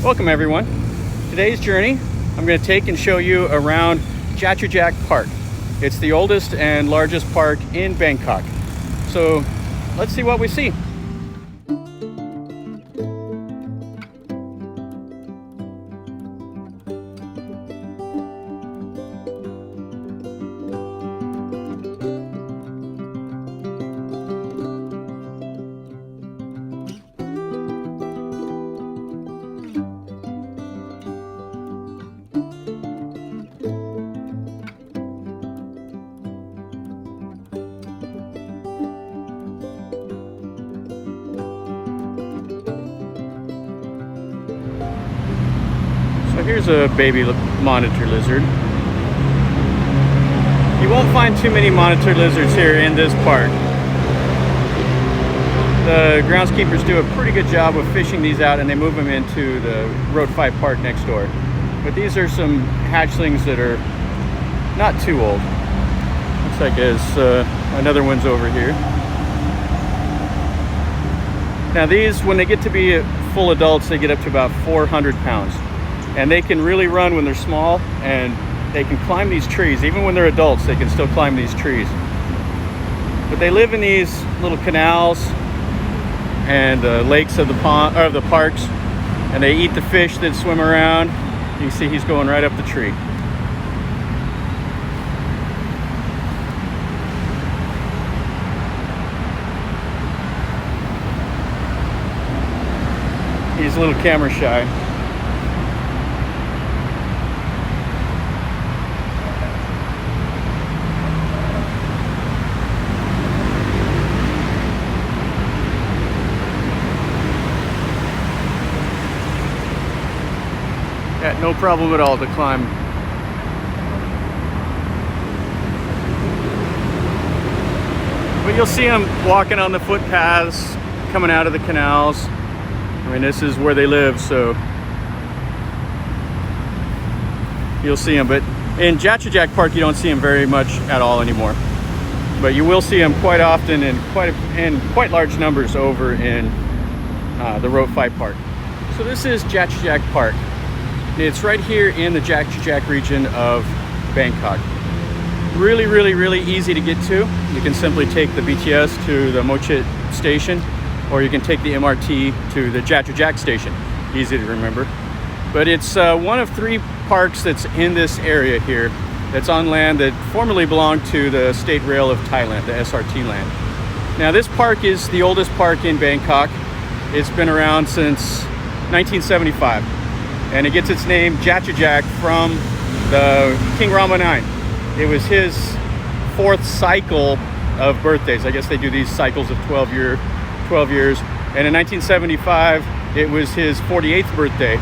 Welcome everyone. Today's journey, I'm going to take and show you around Chatuchak Park. It's the oldest and largest park in Bangkok. So let's see what we see. So here's a baby monitor lizard. You won't find too many monitor lizards here in this park. The groundskeepers do a pretty good job of fishing these out and they move them into the Road 5 park next door. But these are some hatchlings that are not too old. Looks like there's another one's over here. Now these, when they get to be full adults, they get up to about 400 pounds. And they can really run when they're small, and they can climb these trees. Even when they're adults, they can still climb these trees. But they live in these little canals and lakes of the pond, or the parks, and they eat the fish that swim around. You can see he's going right up the tree. He's a little camera shy. Yeah, no problem at all to climb. But you'll see them walking on the footpaths, coming out of the canals. I mean, this is where they live, so you'll see them. But in Chatuchak Park, you don't see them very much at all anymore. But you will see them quite often in quite large numbers over in the Road 5 Park. So this is Chatuchak Park. It's right here in the Chatuchak region of Bangkok. Really, really, really easy to get to. You can simply take the BTS to the Mochit station, or you can take the MRT to the Chatuchak station. Easy to remember. But it's one of 3 parks that's in this area here that's on land that formerly belonged to the State Rail of Thailand, the SRT land. Now this park is the oldest park in Bangkok. It's been around since 1975. And it gets its name, Chatuchak, from the King Rama IX. It was his 4th cycle of birthdays. I guess they do these cycles of 12 years. And in 1975, it was his 48th birthday.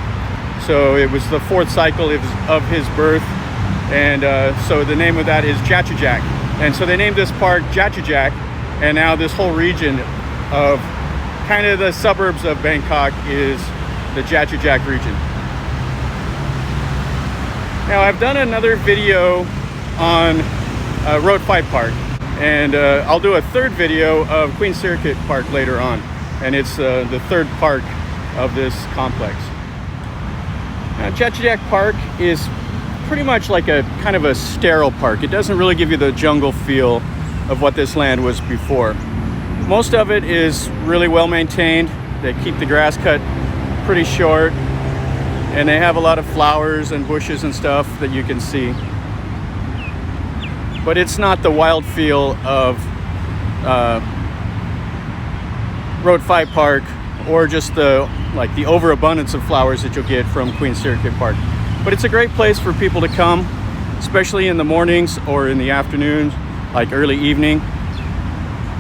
So it was the 4th cycle of his birth. And so the name of that is Chatuchak. And so they named this park Chatuchak. And now this whole region of kind of the suburbs of Bangkok is the Chatuchak region. Now I've done another video on Road 5 Park, and I'll do a 3rd video of Queen Circuit Park later on, and it's the 3rd park of this complex. Now Chatuchak Park is pretty much like a kind of a sterile park. It doesn't really give you the jungle feel of what this land was before. Most of it is really well maintained. They keep the grass cut pretty short. And they have a lot of flowers and bushes and stuff that you can see. But it's not the wild feel of Road 5 Park, or just the overabundance of flowers that you'll get from Queen Circuit Park. But it's a great place for people to come, especially in the mornings or in the afternoons, like early evening.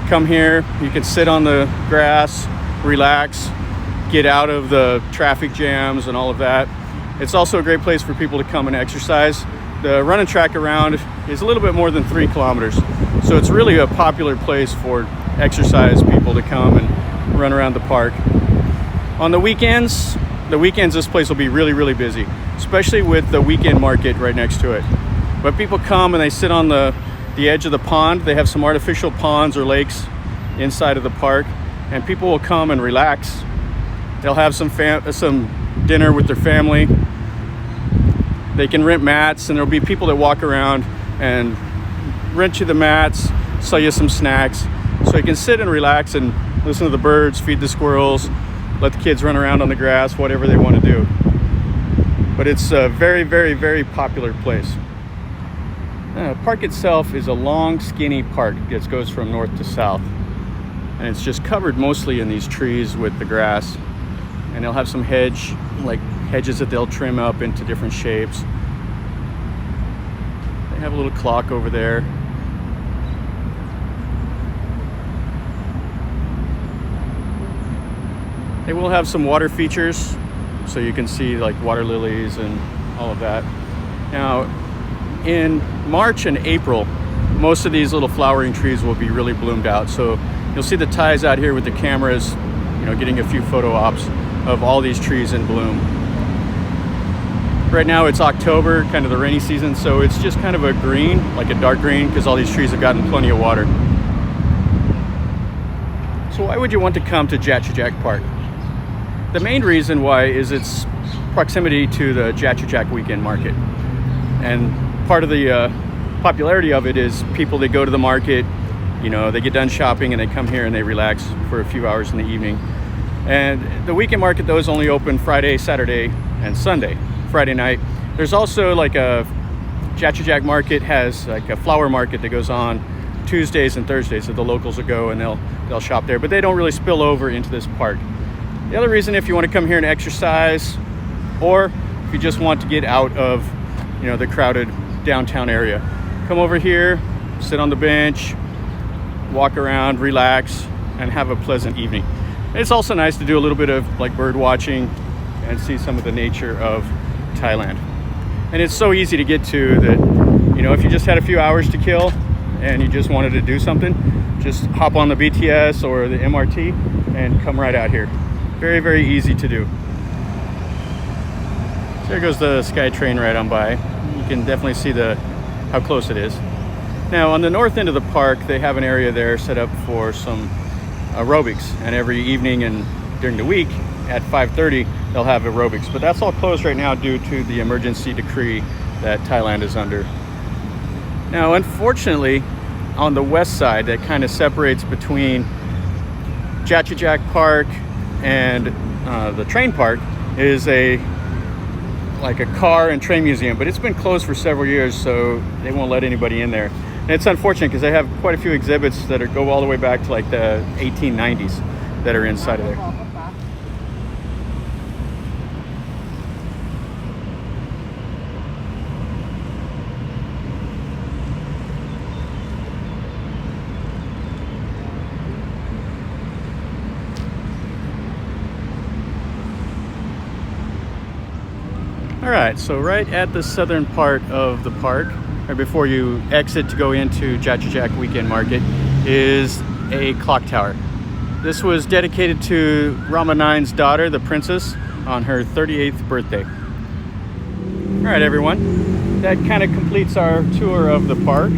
Come here, you can sit on the grass, relax, get out of the traffic jams and all of that. It's also a great place for people to come and exercise. The running track around is a little bit more than 3 kilometers. So it's really a popular place for exercise people to come and run around the park. On the weekends this place will be really, really busy, especially with the weekend market right next to it. But people come and they sit on the edge of the pond. They have some artificial ponds or lakes inside of the park, and people will come and relax. They'll have some dinner with their family. They can rent mats, and there'll be people that walk around and rent you the mats, sell you some snacks, so you can sit and relax and listen to the birds, feed the squirrels, let the kids run around on the grass, whatever they want to do. But it's a very, very, very popular place. The park itself is a long, skinny park that goes from north to south. And it's just covered mostly in these trees with the grass. And they'll have some hedges that they'll trim up into different shapes. They have a little clock over there. They will have some water features, so you can see like water lilies and all of that. Now, in March and April, most of these little flowering trees will be really bloomed out. So you'll see the Thais out here with the cameras, getting a few photo ops of all these trees in bloom. Right now it's October, kind of the rainy season, so it's just kind of a green, like a dark green, because all these trees have gotten plenty of water. So why would you want to come to Chatuchak Park? The main reason why is its proximity to the Chatuchak weekend market. And part of the popularity of it is people that go to the market, they get done shopping and they come here and they relax for a few hours in the evening. And the weekend market, though, is only open Friday, Saturday, and Sunday. Friday night. There's also like a Chatuchak market has like a flower market that goes on Tuesdays and Thursdays that the locals will go and they'll shop there, but they don't really spill over into this park. The other reason, if you want to come here and exercise, or if you just want to get out of the crowded downtown area, come over here, sit on the bench, walk around, relax, and have a pleasant evening. It's also nice to do a little bit of like bird watching and see some of the nature of Thailand. And it's so easy to get to that, if you just had a few hours to kill and you just wanted to do something, just hop on the BTS or the MRT and come right out here. Very, very easy to do. So there goes the SkyTrain right on by. You can definitely see how close it is. Now on the north end of the park, they have an area there set up for some aerobics, and every evening and during the week at 5:30 they'll have aerobics, but that's all closed right now due to the emergency decree that Thailand is under. Now unfortunately, on the west side that kind of separates between Chatuchak Park and the train park is like a car and train museum, but it's been closed for several years, so they won't let anybody in there. And it's unfortunate because they have quite a few exhibits that go all the way back to like the 1890s that are inside of there. All right, so right at the southern part of the park, right before you exit to go into Chatuchak Weekend Market, is a clock tower. This was dedicated to Rama IX's daughter, the princess, on her 38th birthday. All right, everyone, that kind of completes our tour of the park.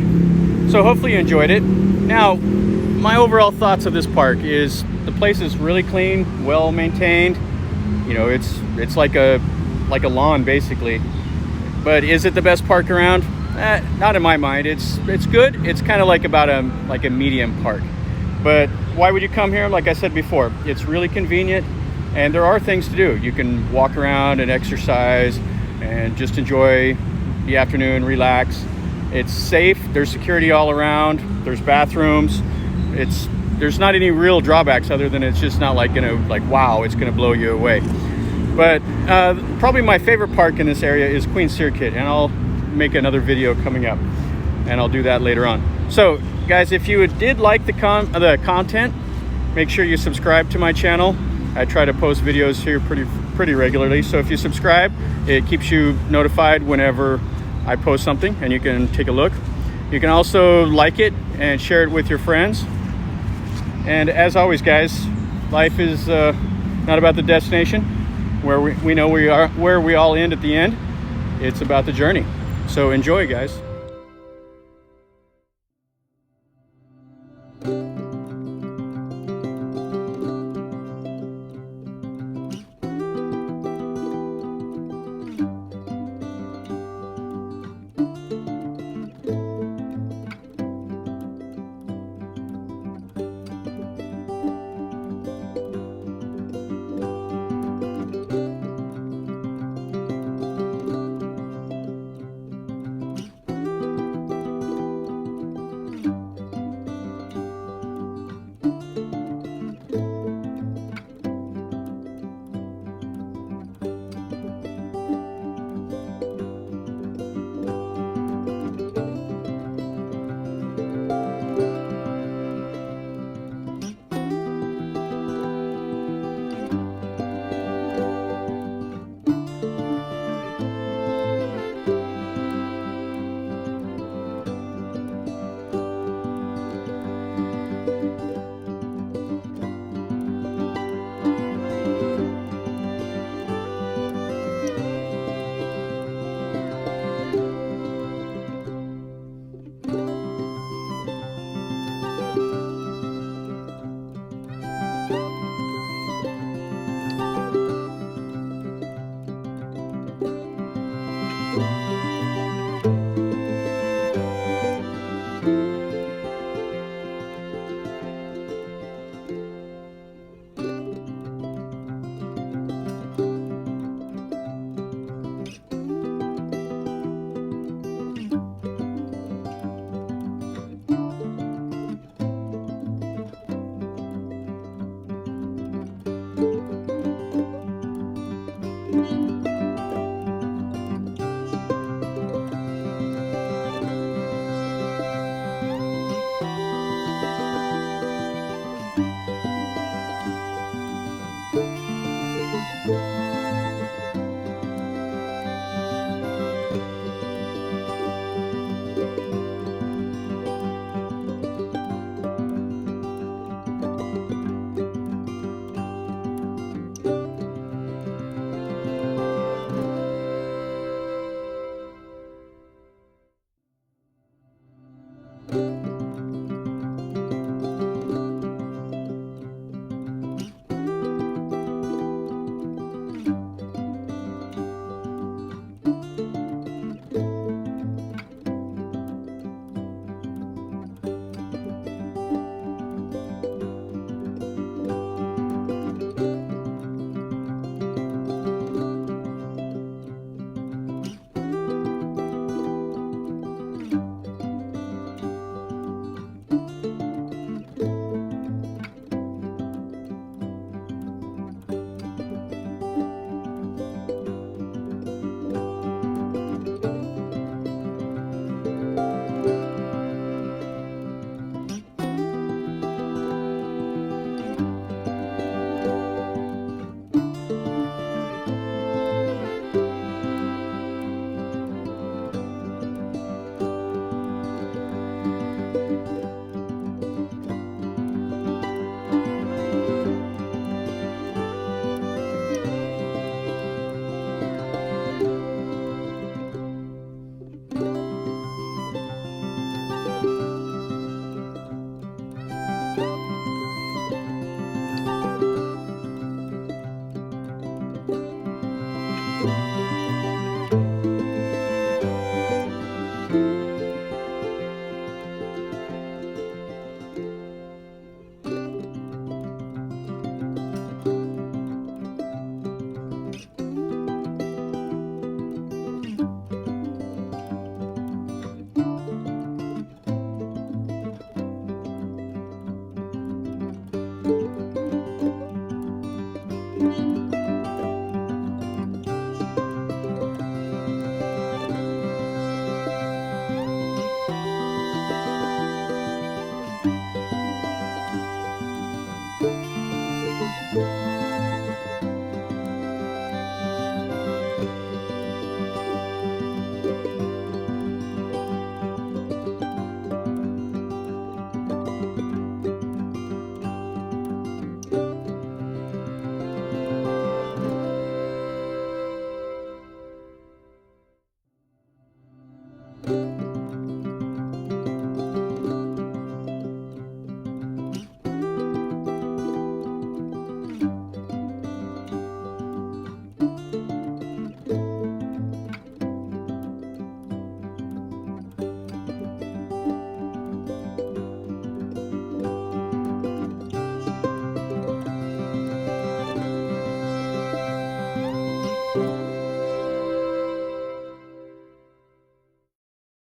So hopefully you enjoyed it. Now, my overall thoughts of this park is the place is really clean, well maintained. It's like a lawn basically. But is it the best park around? Not in my mind. It's good. It's kind of like a medium park. But why would you come here? Like I said before, it's really convenient and there are things to do. You can walk around and exercise and just enjoy the afternoon, relax. It's safe. There's security all around. There's bathrooms. There's not any real drawbacks other than it's just not wow, it's gonna blow you away. But probably my favorite park in this area is Queen Sirkit, and I'll make another video coming up, and I'll do that later on. So guys, if you did like the content, make sure you subscribe to my channel. I try to post videos here pretty regularly, so if you subscribe, it keeps you notified whenever I post something and you can take a look. You can also like it and share it with your friends. And as always, guys, life is not about the destination where we know where we all end at the end. It's about the journey. So enjoy, guys.